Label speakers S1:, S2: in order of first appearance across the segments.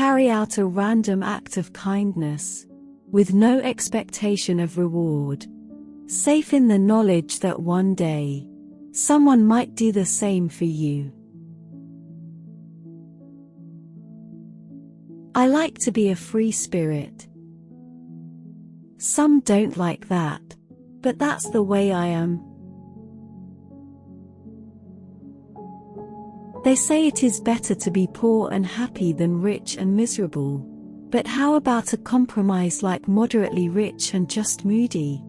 S1: carry out a random act of kindness, with no expectation of reward, safe in the knowledge that one day, someone might do the same for you. I like to be a free spirit. Some don't like that, but that's the way I am. They say it is better to be poor and happy than rich and miserable, but how about a compromise like moderately rich and just moody?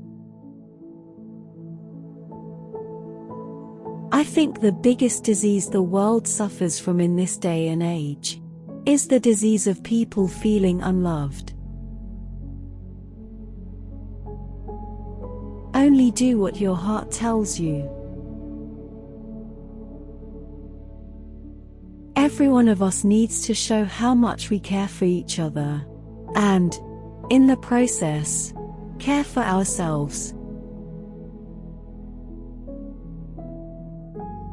S1: I think the biggest disease the world suffers from in this day and age is the disease of people feeling unloved. Only do what your heart tells you. Every one of us needs to show how much we care for each other, and, in the process, care for ourselves.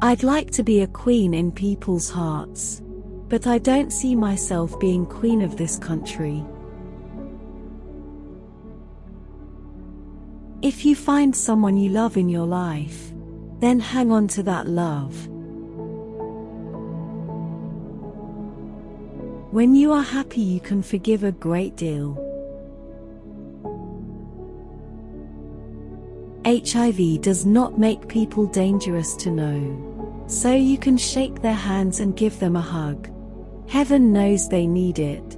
S1: I'd like to be a queen in people's hearts, but I don't see myself being queen of this country. If you find someone you love in your life, then hang on to that love. When you are happy, you can forgive a great deal. HIV does not make people dangerous to know, so you can shake their hands and give them a hug. Heaven knows they need it.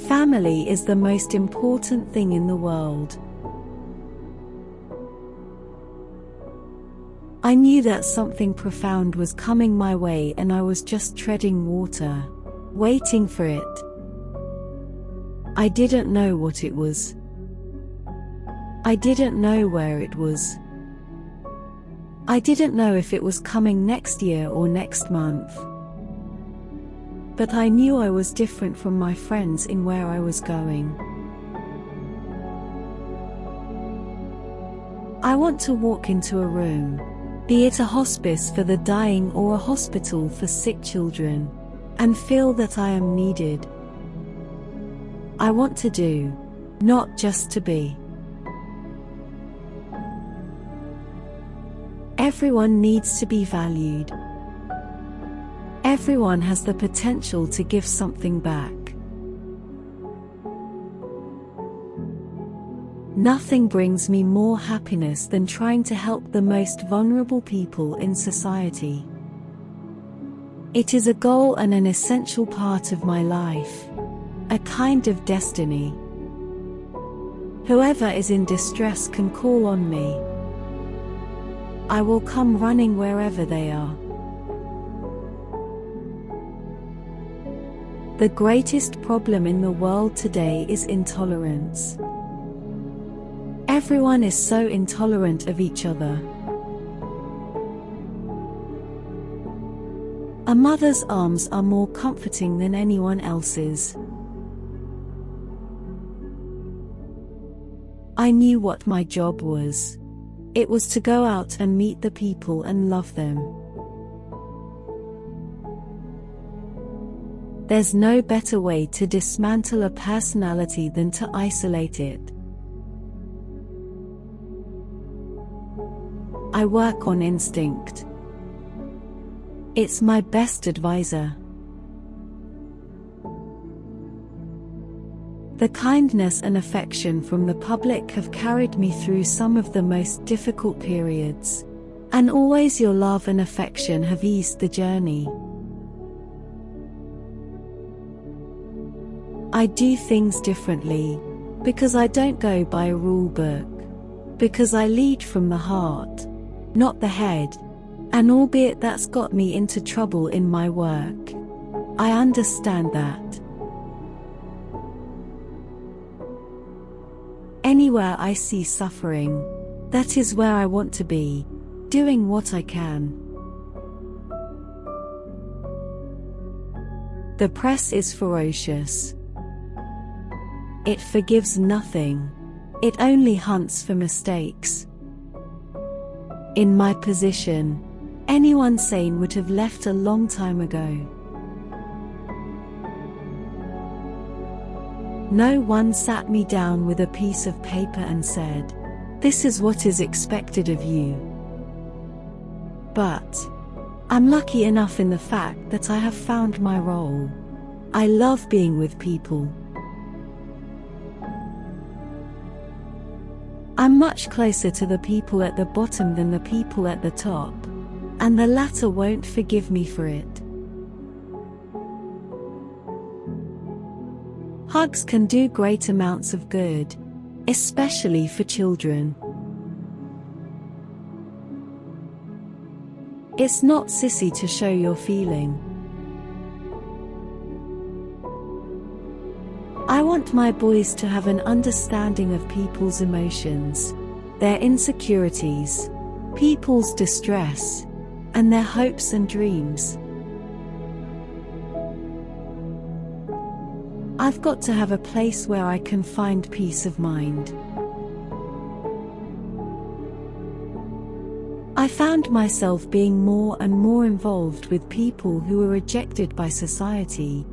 S1: Family is the most important thing in the world. I knew that something profound was coming my way, and I was just treading water, waiting for it. I didn't know what it was. I didn't know where it was. I didn't know if it was coming next year or next month. But I knew I was different from my friends in where I was going. I want to walk into a room, be it a hospice for the dying or a hospital for sick children, and feel that I am needed. I want to do, not just to be. Everyone needs to be valued. Everyone has the potential to give something back. Nothing brings me more happiness than trying to help the most vulnerable people in society. It is a goal and an essential part of my life, a kind of destiny. Whoever is in distress can call on me. I will come running wherever they are. The greatest problem in the world today is intolerance. Everyone is so intolerant of each other. A mother's arms are more comforting than anyone else's. I knew what my job was. It was to go out and meet the people and love them. There's no better way to dismantle a personality than to isolate it. I work on instinct. It's my best advisor. The kindness and affection from the public have carried me through some of the most difficult periods, and always your love and affection have eased the journey. I do things differently, because I don't go by a rule book, because I lead from the heart, not the head, and albeit that's got me into trouble in my work, I understand that. Anywhere I see suffering, that is where I want to be, doing what I can. The press is ferocious. It forgives nothing. It only hunts for mistakes. In my position, Anyone sane would have left a long time ago. No one sat me down with a piece of paper and said, "This is what is expected of you." But I'm lucky enough in the fact that I have found my role. I love being with people. I'm much closer to the people at the bottom than the people at the top, and the latter won't forgive me for it. Hugs can do great amounts of good, especially for children. It's not sissy to show your feeling. I want my boys to have an understanding of people's emotions, their insecurities, people's distress, and their hopes and dreams. I've got to have a place where I can find peace of mind. I found myself being more and more involved with people who were rejected by society,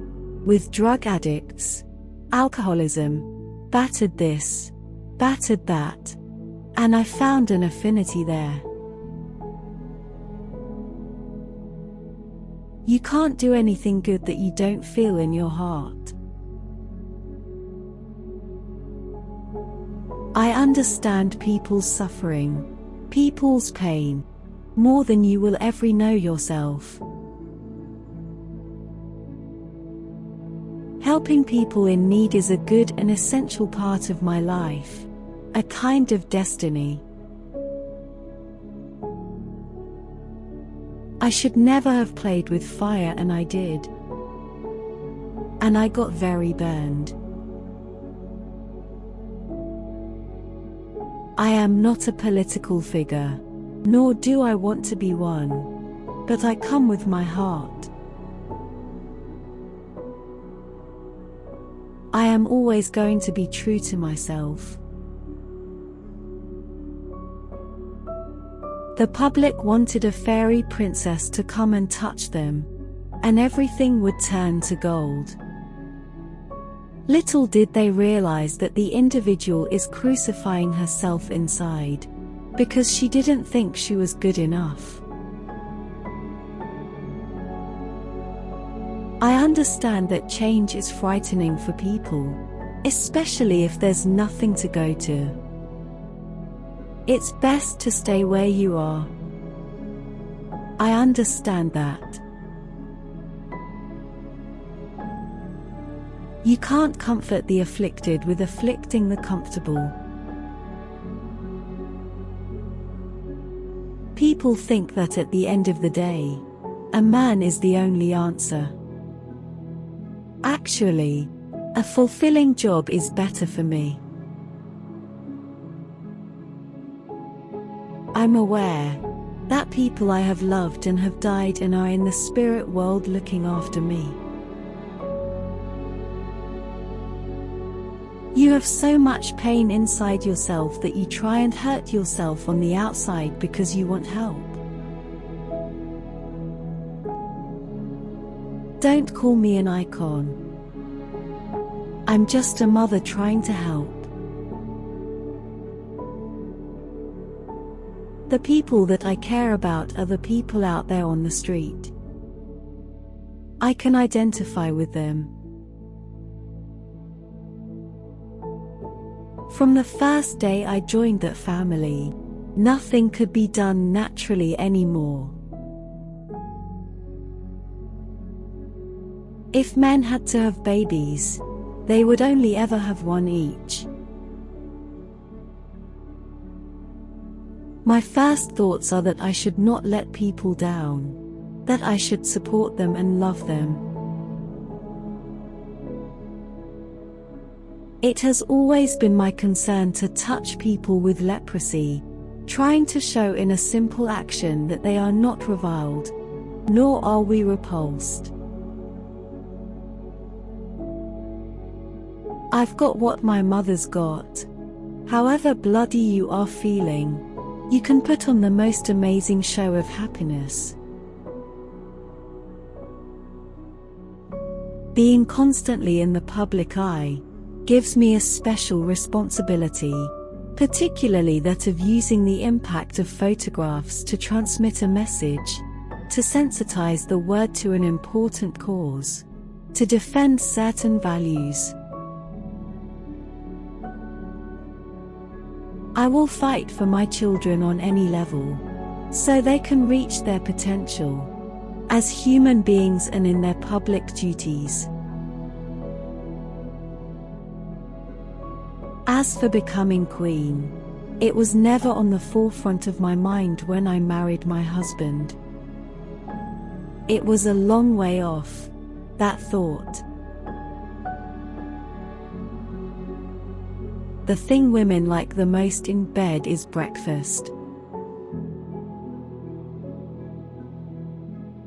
S1: with drug addicts, alcoholism, battered this, battered that, and I found an affinity there. You can't do anything good that you don't feel in your heart. I understand people's suffering, people's pain, more than you will ever know yourself. Helping people in need is a good and essential part of my life, a kind of destiny. I should never have played with fire, and I did. And I got very burned. I am not a political figure, nor do I want to be one, but I come with my heart. I am always going to be true to myself. The public wanted a fairy princess to come and touch them, and everything would turn to gold. Little did they realize that the individual is crucifying herself inside, because she didn't think she was good enough. I understand that change is frightening for people, especially if there's nothing to go to. It's best to stay where you are. I understand that. You can't comfort the afflicted with afflicting the comfortable. People think that at the end of the day, a man is the only answer. Actually, a fulfilling job is better for me. I'm aware that people I have loved and have died and are in the spirit world looking after me. You have so much pain inside yourself that you try and hurt yourself on the outside because you want help. Don't call me an icon. I'm just a mother trying to help. The people that I care about are the people out there on the street. I can identify with them. From the first day I joined that family, nothing could be done naturally anymore. If men had to have babies, they would only ever have one each. My first thoughts are that I should not let people down, that I should support them and love them. It has always been my concern to touch people with leprosy, trying to show in a simple action that they are not reviled, nor are we repulsed. I've got what my mother's got. However bloody you are feeling, You can put on the most amazing show of happiness. Being constantly in the public eye gives me a special responsibility, particularly that of using the impact of photographs to transmit a message, to sensitize the world to an important cause, to defend certain values. I will fight for my children on any level, so they can reach their potential as human beings and in their public duties. As for becoming queen, it was never on the forefront of my mind when I married my husband. It was a long way off, that thought. The thing women like the most in bed is breakfast.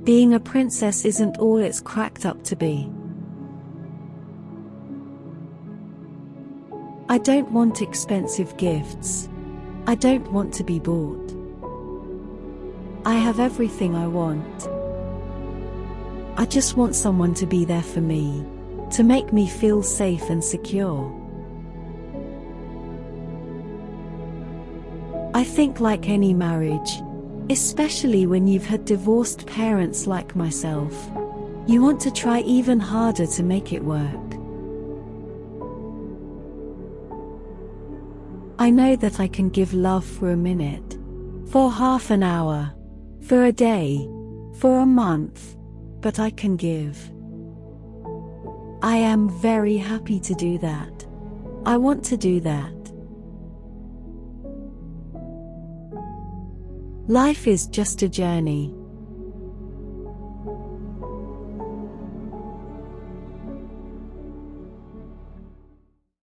S1: Being a princess isn't all it's cracked up to be. I don't want expensive gifts. I don't want to be bought. I have everything I want. I just want someone to be there for me, to make me feel safe and secure. I think like any marriage, especially when you've had divorced parents like myself, you want to try even harder to make it work. I know that I can give love for a minute, for half an hour, for a day, for a month, but I can give. I am very happy to do that. I want to do that. Life is just a journey.